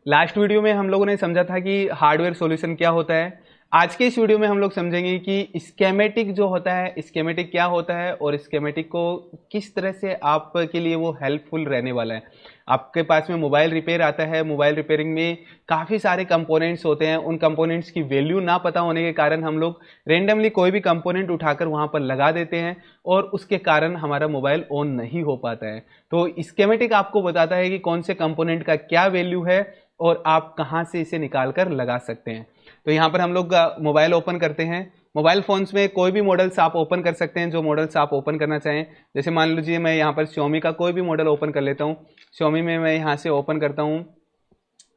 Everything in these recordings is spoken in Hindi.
लास्ट वीडियो में हम लोगों ने समझा था कि हार्डवेयर सॉल्यूशन क्या होता है। आज के इस वीडियो में हम लोग समझेंगे कि स्केमेटिक जो होता है, स्केमेटिक क्या होता है और स्केमेटिक को किस तरह से आपके लिए वो हेल्पफुल रहने वाला है। आपके पास में मोबाइल रिपेयर आता है, मोबाइल रिपेयरिंग में काफ़ी सारे कंपोनेंट्स होते हैं, उन कंपोनेंट्स की वैल्यू ना पता होने के कारण हम लोग रेंडमली कोई भी कंपोनेंट उठाकर वहाँ पर लगा देते हैं और उसके कारण हमारा मोबाइल ऑन नहीं हो पाता है। तो स्केमेटिक आपको बताता है कि कौन से कंपोनेंट का क्या वैल्यू है और आप कहाँ से इसे निकाल कर लगा सकते हैं। तो यहाँ पर हम लोग मोबाइल ओपन करते हैं। मोबाइल फोन्स में कोई भी मॉडल्स आप ओपन कर सकते हैं, जो मॉडल्स आप ओपन करना चाहें। जैसे मान लीजिए मैं यहाँ पर Xiaomi का कोई भी मॉडल ओपन कर लेता हूँ। Xiaomi में मैं यहाँ से ओपन करता हूँ।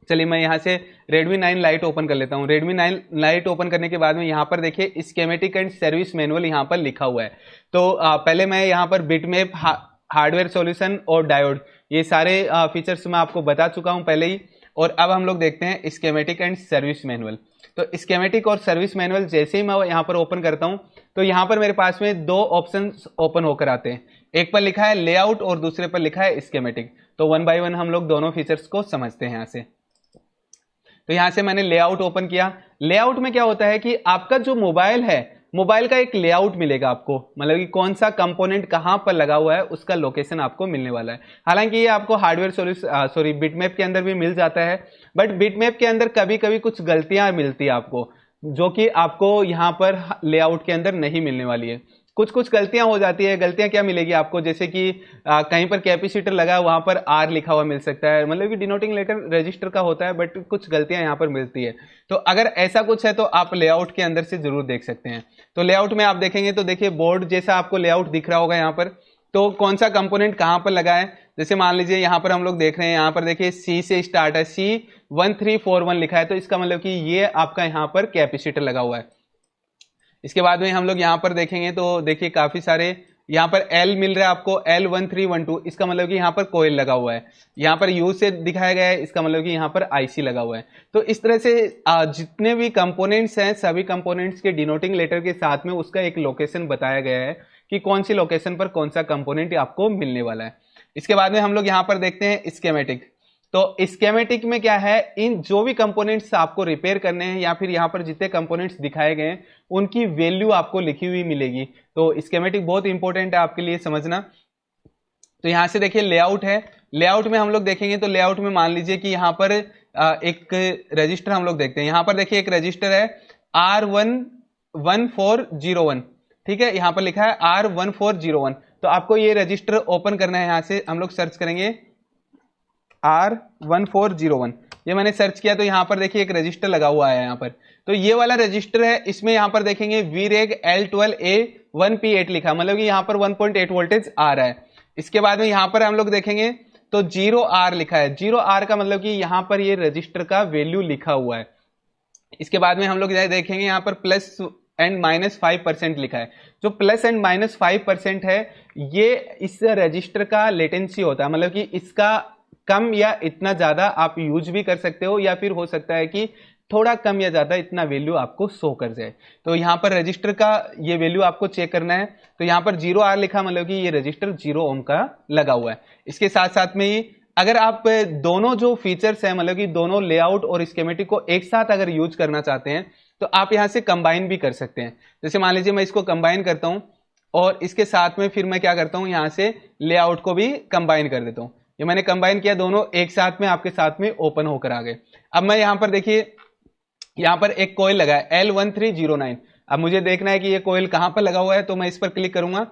चलिए मैं यहाँ से Redmi 9 Lite ओपन कर लेता हूँ। Redmi 9 Lite ओपन करने के बाद में यहाँ पर देखिए स्केमेटिक एंड सर्विस मैनुअल यहाँ पर लिखा हुआ है। तो पहले मैं यहाँ पर बिटमैप, हार्डवेयर सॉल्यूशन और डायोड, ये सारे फीचर्स मैं आपको बता चुका हूँ पहले ही। और अब हम लोग देखते हैं स्केमेटिक एंड सर्विस मैनुअल। तो स्केमेटिक और सर्विस मैनुअल जैसे ही मैं यहाँ पर ओपन करता हूँ तो यहाँ पर मेरे पास में दो ऑप्शंस ओपन होकर आते हैं। एक पर लिखा है लेआउट और दूसरे पर लिखा है स्केमेटिक। तो वन बाय वन हम लोग दोनों फीचर्स को समझते हैं यहाँ से। तो यहाँ से मैंने लेआउट ओपन किया। लेआउट में क्या होता है कि आपका जो मोबाइल है, मोबाइल का एक लेआउट मिलेगा आपको, मतलब कि कौन सा कंपोनेंट कहां पर लगा हुआ है उसका लोकेशन आपको मिलने वाला है। हालांकि ये आपको हार्डवेयर सॉल्यूशन बिटमैप के अंदर भी मिल जाता है, बट बिटमैप के अंदर कभी कभी कुछ गलतियां मिलती है आपको, जो कि आपको यहाँ पर लेआउट के अंदर नहीं मिलने वाली है। कुछ कुछ गलतियां हो जाती है। गलतियां क्या मिलेगी आपको, जैसे कि कहीं पर कैपेसिटर लगा है वहां पर आर लिखा हुआ मिल सकता है, मतलब कि डिनोटिंग लेटर रजिस्टर का होता है, बट कुछ गलतियां यहाँ पर मिलती है। तो अगर ऐसा कुछ है तो आप लेआउट के अंदर से जरूर देख सकते हैं। तो लेआउट में आप देखेंगे तो देखिए बोर्ड जैसा आपको लेआउट दिख रहा होगा यहाँ पर। तो कौन सा कंपोनेंट कहाँ पर लगा है, जैसे मान लीजिए यहाँ पर हम लोग देख रहे हैं, यहाँ पर देखिए सी से स्टार्ट है, C1341 लिखा है, तो इसका मतलब कि ये आपका यहाँ पर कैपेसिटर लगा हुआ है। इसके बाद में हम लोग यहाँ पर देखेंगे तो देखिए काफी सारे यहाँ पर L मिल रहा है आपको, L1312, इसका मतलब कि यहाँ पर कोयल लगा हुआ है। यहाँ पर U से दिखाया गया है, इसका मतलब कि यहाँ पर IC लगा हुआ है। तो इस तरह से जितने भी कंपोनेंट्स हैं सभी कंपोनेंट्स के डिनोटिंग लेटर के साथ में उसका एक लोकेशन बताया गया है कि कौन सी लोकेशन पर कौन सा कंपोनेंट आपको मिलने वाला है। इसके बाद में हम लोग यहाँ पर देखते हैं स्केमेटिक। तो स्केमेटिक में क्या है, इन जो भी कंपोनेंट्स आपको रिपेयर करने हैं या फिर यहाँ पर जितने कंपोनेंट्स दिखाए गए हैं उनकी वैल्यू आपको लिखी हुई मिलेगी। तो स्केमेटिक बहुत इंपॉर्टेंट है आपके लिए समझना। तो यहाँ से देखिए लेआउट है। लेआउट में हम लोग देखेंगे तो लेआउट में मान लीजिए कि यहाँ पर एक रजिस्टर हम लोग देखते हैं। यहाँ पर देखिए एक रजिस्टर है R11401, ठीक है, यहाँ पर लिखा है R1401। तो आपको ये रजिस्टर ओपन करना है। यहाँ से हम लोग सर्च करेंगे R1401, ये मैंने सर्च किया तो यहाँ पर देखिए एक रजिस्टर लगा हुआ है यहाँ पर। तो ये वाला रजिस्टर है, इसमें यहाँ पर देखेंगे VREG L12A1P8 लिखा, मतलब कि यहाँ पर 1.8 वोल्टेज आ रहा है। इसके बाद में यहाँ पर हम लोग देखेंगे तो 0R लिखा है। 0R का मतलब कि यहाँ पर ये रजिस्टर का वैल्यू लिखा हुआ है। इसके बाद में हम लोग देखेंगे यहाँ पर प्लस एंड माइनस 5% लिखा है। जो प्लस एंड माइनस 5% है ये इस रजिस्टर का लेटेंसी होता है, मतलब कि इसका कम या इतना ज्यादा आप यूज भी कर सकते हो, या फिर हो सकता है कि थोड़ा कम या ज्यादा इतना वैल्यू आपको शो कर जाए। तो यहाँ पर रजिस्टर का ये वैल्यू आपको चेक करना है। तो यहाँ पर 0R लिखा, मतलब कि ये रजिस्टर 0 ओम का लगा हुआ है। इसके साथ साथ में ही अगर आप दोनों जो फीचर्स है, मतलब कि दोनों लेआउट और स्कीमेटिक को एक साथ अगर यूज करना चाहते हैं तो आप यहाँ से कंबाइन भी कर सकते हैं। जैसे मान लीजिए मैं इसको कंबाइन करता हूँ और इसके साथ में फिर मैं क्या करता हूँ, यहाँ से लेआउट को भी कंबाइन कर देता हूँ। ये मैंने कंबाइन किया, दोनों एक साथ में आपके साथ में ओपन होकर आ गए। अब मैं यहाँ पर देखिए यहाँ पर एक कोयल लगा है L1309। अब मुझे देखना है कि ये कोयल कहां पर लगा हुआ है, तो मैं इस पर क्लिक करूंगा।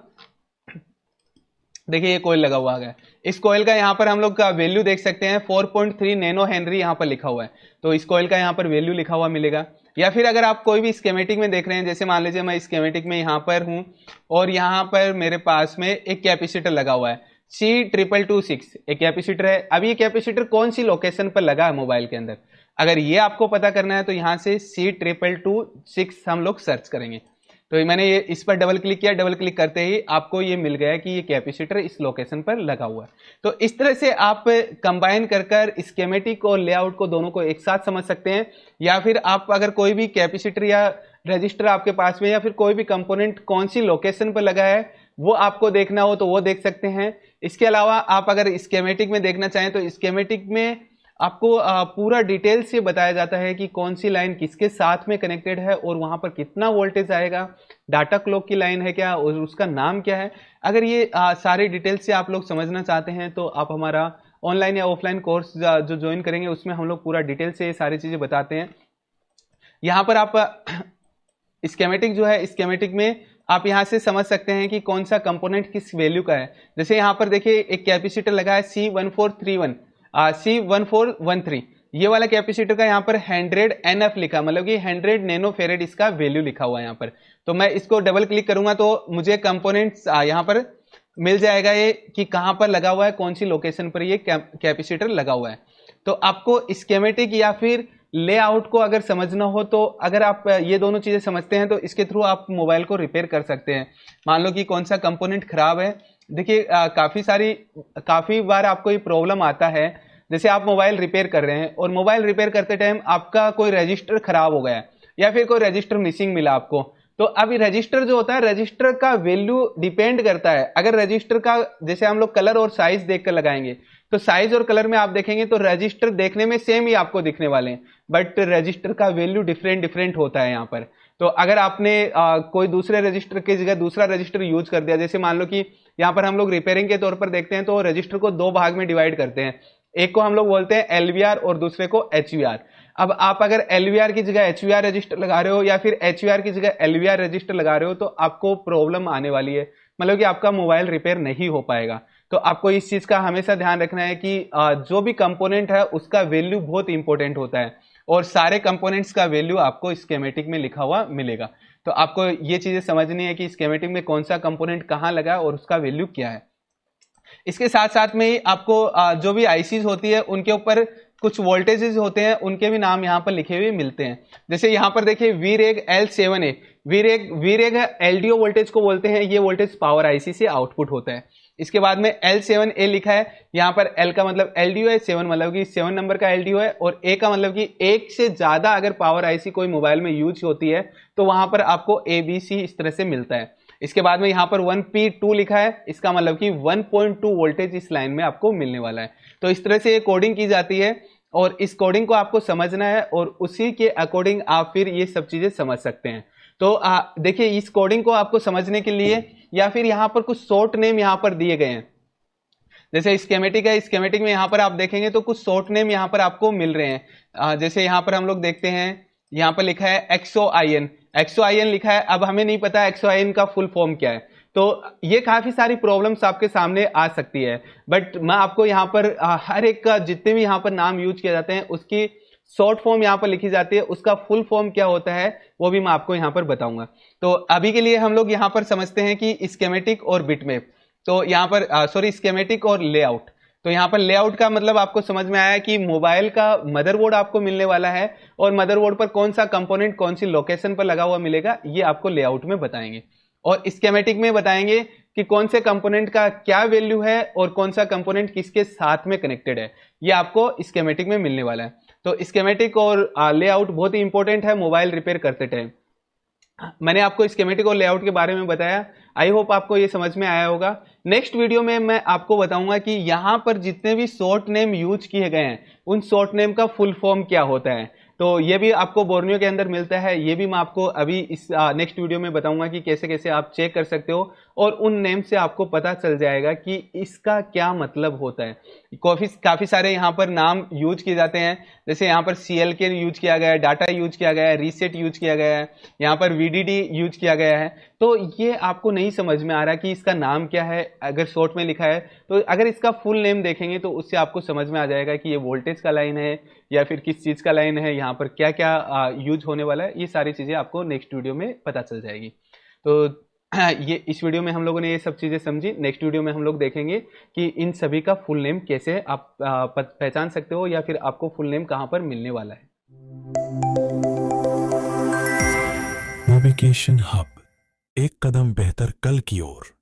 देखिए ये कोयल लगा हुआ है। इस कोयल का यहाँ पर हम लोग का वैल्यू देख सकते हैं 4.3 नैनो हेनरी यहाँ पर लिखा हुआ है। तो इस कोयल का यहाँ पर वैल्यू लिखा हुआ मिलेगा। या फिर अगर आप कोई भी स्कीमेटिक में देख रहे हैं, जैसे मान लीजिए मैं स्कीमेटिक में यहाँ पर हूं और यहाँ पर मेरे पास में एक कैपेसिटर लगा हुआ है C2226, एक कैपेसिटर है। अब ये कैपेसिटर कौन सी लोकेशन पर लगा है मोबाइल के अंदर, अगर ये आपको पता करना है तो यहाँ से C2226 हम लोग सर्च करेंगे। तो मैंने ये इस पर डबल क्लिक किया, डबल क्लिक करते ही आपको ये मिल गया कि ये कैपेसिटर इस लोकेशन पर लगा हुआ है। तो इस तरह से आप कंबाइन कर स्कीमेटिक और लेआउट को दोनों को एक साथ समझ सकते हैं। या फिर आप अगर कोई भी कैपेसिटर या रजिस्टर आपके पास में या फिर कोई भी कंपोनेंट कौन सी लोकेशन पर लगा है वो आपको देखना हो तो वो देख सकते हैं। इसके अलावा आप अगर स्कीमेटिक में देखना चाहें तो स्कीमेटिक में आपको पूरा डिटेल से बताया जाता है कि कौन सी लाइन किसके साथ में कनेक्टेड है और वहां पर कितना वोल्टेज आएगा, डाटा क्लॉक की लाइन है क्या और उसका नाम क्या है। अगर ये सारे डिटेल से आप लोग समझना चाहते हैं तो आप हमारा ऑनलाइन या ऑफलाइन कोर्स जो ज्वाइन करेंगे उसमें हम लोग पूरा डिटेल से ये सारी चीजें बताते हैं। यहाँ पर आप स्केमेटिक जो है, स्केमेटिक में आप यहां से समझ सकते हैं कि कौन सा कंपोनेंट किस वैल्यू का है। जैसे यहाँ पर देखिए एक कैपेसिटर लगा है C1431 C1413, ये वाला कैपेसिटर का यहाँ पर 100 NF लिखा, मतलब कि 100 नैनो फेरेड इसका वैल्यू लिखा हुआ है यहाँ पर। तो मैं इसको डबल क्लिक करूंगा तो मुझे कंपोनेंट्स यहाँ पर मिल जाएगा ये कि कहां पर लगा हुआ है, कौन सी लोकेशन पर ये कैपेसिटर लगा हुआ है। तो आपको स्कीमेटिक या फिर लेआउट को अगर समझना हो तो अगर आप ये दोनों चीजें समझते हैं तो इसके थ्रू आप मोबाइल को रिपेयर कर सकते हैं। मान लो कि कौन सा कंपोनेंट खराब है, देखिए काफी बार आपको ये प्रॉब्लम आता है। जैसे आप मोबाइल रिपेयर कर रहे हैं और मोबाइल रिपेयर करते टाइम आपका कोई रजिस्टर खराब हो गया या फिर कोई रजिस्टर मिसिंग मिला आपको, तो अभी रजिस्टर जो होता है, रजिस्टर का वैल्यू डिपेंड करता है। अगर रजिस्टर का जैसे हम लोग कलर और साइज देखकर लगाएंगे तो साइज और कलर में आप देखेंगे तो रजिस्टर देखने में सेम ही आपको दिखने वाले हैं, बट रजिस्टर का वैल्यू डिफरेंट होता है यहाँ पर। तो अगर आपने कोई दूसरे रजिस्टर की जगह दूसरा रजिस्टर यूज कर दिया, जैसे मान लो कि यहाँ पर हम लोग रिपेयरिंग के तौर पर देखते हैं तो रजिस्टर को दो भाग में डिवाइड करते हैं, एक को हम लोग बोलते हैं एलवीआर और दूसरे को एचवीआर। अब आप अगर एलवीआर की जगह एचवीआर रजिस्टर लगा रहे हो या फिर एचवीआर की जगह एलवीआर रजिस्टर लगा रहे हो तो आपको प्रॉब्लम आने वाली है, मतलब कि आपका मोबाइल रिपेयर नहीं हो पाएगा। तो आपको इस चीज का हमेशा ध्यान रखना है कि जो भी कंपोनेंट है उसका वैल्यू बहुत इंपॉर्टेंट होता है और सारे कंपोनेंट्स का वैल्यू आपको स्कीमेटिक में लिखा हुआ मिलेगा। तो आपको ये चीजें समझनी है कि स्कीमेटिक में कौन सा कंपोनेंट कहाँ लगा और उसका वैल्यू क्या है। इसके साथ साथ में ही आपको जो भी आईसीज होती है उनके ऊपर कुछ वोल्टेजेस होते हैं, उनके भी नाम यहाँ पर लिखे हुए मिलते हैं। जैसे यहाँ पर देखिए वीरेग L7A, वीरेग एलडीओ वोल्टेज को बोलते हैं, ये वोल्टेज पावर आईसी से आउटपुट होता है। इसके बाद में L7A लिखा है, यहाँ पर L का मतलब एलडीओ है, 7 मतलब कि 7 नंबर का एलडीओ है और A का मतलब कि एक से ज्यादा अगर पावर आईसी कोई मोबाइल में यूज होती है तो वहां पर आपको ABC इस तरह से मिलता है। इसके बाद में यहाँ पर 1P2 लिखा है, इसका मतलब कि 1.2 वोल्टेज इस लाइन में आपको मिलने वाला है। तो इस तरह से ये कोडिंग की जाती है और इस कोडिंग को आपको समझना है और उसी के अकॉर्डिंग आप फिर ये सब चीजें समझ सकते हैं। तो देखिए इस कोडिंग को आपको समझने के लिए या फिर यहाँ पर कुछ शॉर्ट नेम यहाँ पर दिए गए हैं। जैसे स्कीमेटिक है, स्कीमेटिक में यहाँ पर आप देखेंगे तो कुछ शॉर्ट नेम यहाँ पर आपको मिल रहे हैं। जैसे यहाँ पर हम लोग देखते हैं, यहाँ पर लिखा है एक्सोआईएन लिखा है। अब हमें नहीं पता एक्सोआईएन का फुल फॉर्म क्या है, तो ये काफी सारी प्रॉब्लम्स आपके सामने आ सकती है। बट मैं आपको यहाँ पर हर एक का जितने भी यहाँ पर नाम यूज किए जाते हैं उसकी शॉर्ट फॉर्म यहाँ पर लिखी जाती है, उसका फुल फॉर्म क्या होता है वो भी मैं आपको यहाँ पर बताऊंगा। तो अभी के लिए हम लोग यहाँ पर समझते हैं कि स्कीमेटिक और बिटमैप, तो यहाँ पर स्कीमेटिक और लेआउट। तो यहाँ पर लेआउट का मतलब आपको समझ में आया कि मोबाइल का मदरबोर्ड आपको मिलने वाला है और मदरबोर्ड पर कौन सा कंपोनेंट कौन सी लोकेशन पर लगा हुआ मिलेगा, ये आपको लेआउट में बताएंगे। और स्कीमेटिक में बताएंगे कि कौन से कंपोनेंट का क्या वैल्यू है और कौन सा कंपोनेंट किसके साथ में कनेक्टेड है, ये आपको स्कीमेटिक में मिलने वाला है। तो स्कीमेटिक और लेआउट बहुत ही इंपॉर्टेंट है मोबाइल रिपेयर करते टाइम। मैंने आपको स्कीमेटिक और लेआउट के बारे में बताया, आई होप आपको ये समझ में आया होगा। नेक्स्ट वीडियो में मैं आपको बताऊंगा कि यहां पर जितने भी शॉर्ट नेम यूज किए गए हैं उन शॉर्ट नेम का फुल फॉर्म क्या होता है। तो ये भी आपको बोर्नियो के अंदर मिलता है, ये भी मैं आपको अभी इस नेक्स्ट वीडियो में बताऊंगा कि कैसे कैसे आप चेक कर सकते हो और उन नेम से आपको पता चल जाएगा कि इसका क्या मतलब होता है। काफी सारे यहाँ पर नाम यूज किए जाते हैं, जैसे यहाँ पर CLK यूज किया गया है, डाटा यूज किया गया है, रीसेट यूज किया गया है, यहाँ पर VDD यूज किया गया है। तो ये आपको नहीं समझ में आ रहा कि इसका नाम क्या है, अगर शॉर्ट में लिखा है तो अगर इसका फुल नेम देखेंगे तो उससे आपको समझ में आ जाएगा कि ये वोल्टेज का लाइन है या फिर किस चीज का लाइन है, यहाँ पर क्या क्या यूज होने वाला है, ये सारी चीजें आपको नेक्स्ट वीडियो में पता चल जाएगी। तो ये इस वीडियो में हम लोगों ने ये सब चीजें समझी। नेक्स्ट वीडियो में हम लोग देखेंगे कि इन सभी का फुल नेम कैसे आप पहचान सकते हो या फिर आपको फुल नेम कहां पर मिलने वाला है। नेविगेशन हब, एक कदम बेहतर कल की ओर।